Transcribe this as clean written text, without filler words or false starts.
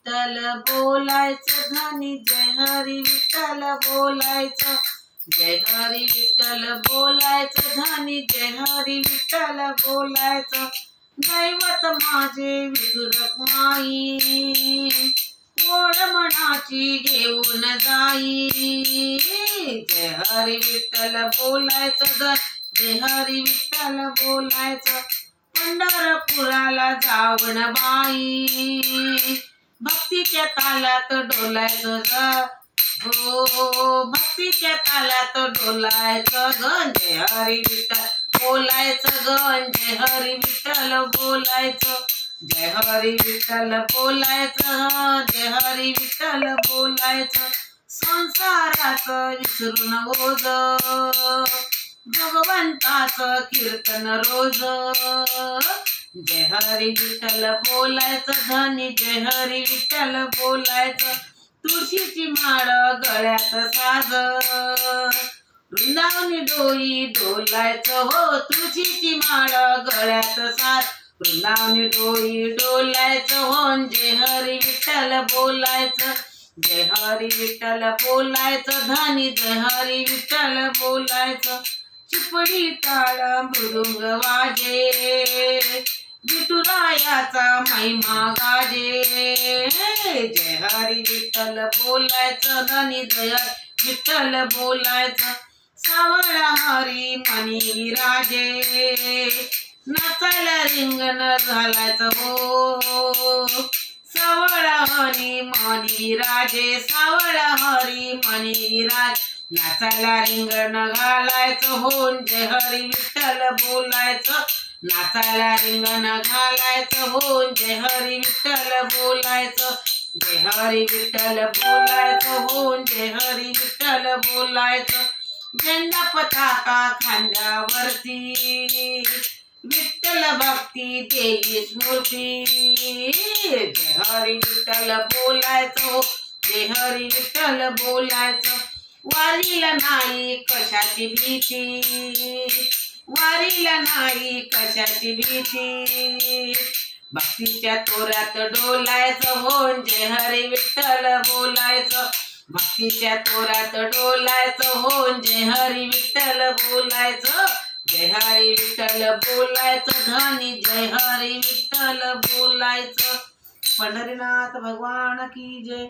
विठ्ठल बोलायचं धनी जय हरी विठ्ठल बोलायचं. जय हरी विठ्ठल बोलायचं धनी जय हरी विठ्ठल बोलायचं. दैवत माझे विठुरक माई गोड मनाची घेऊन जाई. जय हरी विठ्ठल बोलायचं जय हरी विठ्ठल बोलायचं. पंढरपुराला जावण बाई भक्तीच्या तालात डोलायचं ग हो भक्तीच्या तालात डोलायचं ग. जय हरी विठ्ठल बोलायचं ग जय हरी विठ्ठल बोलायचं. जय हरी विठ्ठल बोलायचं जय हरी विठ्ठल बोलायचं. संसारात विसरून ओझ भगवंताचं कीर्तन रोज. जय हरी विठ्ठल बोलायचं धनी जय हरी विठ्ठल बोलायचं. तुळशीची माळ गळ्यात साज वृंदावनी डोई डोलायचं हो. तुळशीची माळ गळ्यात साज वृंदावनी डोई डोलायचं हो. जय हरी विठ्ठल बोलायचं जय हरी विठ्ठल बोलायचं धनी जय हरी विठ्ठल बोलायचं. चिपडी टाळ मृदुंग वाजे विठुरायाचा महिमा गाजे. जय हरी विठ्ठल बोलायचं धनी जय हरी विठ्ठल बोलायचं. सावळा हरी मणी विराजे नाचायला रिंगण घालायचं हो. सावळा हरी मणी राजे सावळा हरी मणी राज नाचायला रिंगण घालायचं हो. जय हरी विठ्ठल बोलायचं नाचायला रिंगण घालायचं हो. जय हरी विठ्ठल बोलायचं जय हरी विठ्ठल बोलायचं हो. जय हरी विठ्ठल बोलायचं. झेंडा पताका खांद्यावरती विठ्ठल भक्ती देई स्मृती. जय हरी विठ्ठल बोलायचं हो जय हरी विठ्ठल बोलायचं. वारीला नाही कशाची भीती वारीला नाही कशाची भीती. भक्तीच्या तोऱ्यात डोलायचं हो. जय हरी विठ्ठल बोलायचं भक्तीच्या तोऱ्यात डोलायचं हो. जय हरी विठ्ठल बोलायचं जय हरी विठ्ठल बोलायचं धनी जय हरी विठ्ठल बोलायचं. पंढरीनाथ भगवान की जय.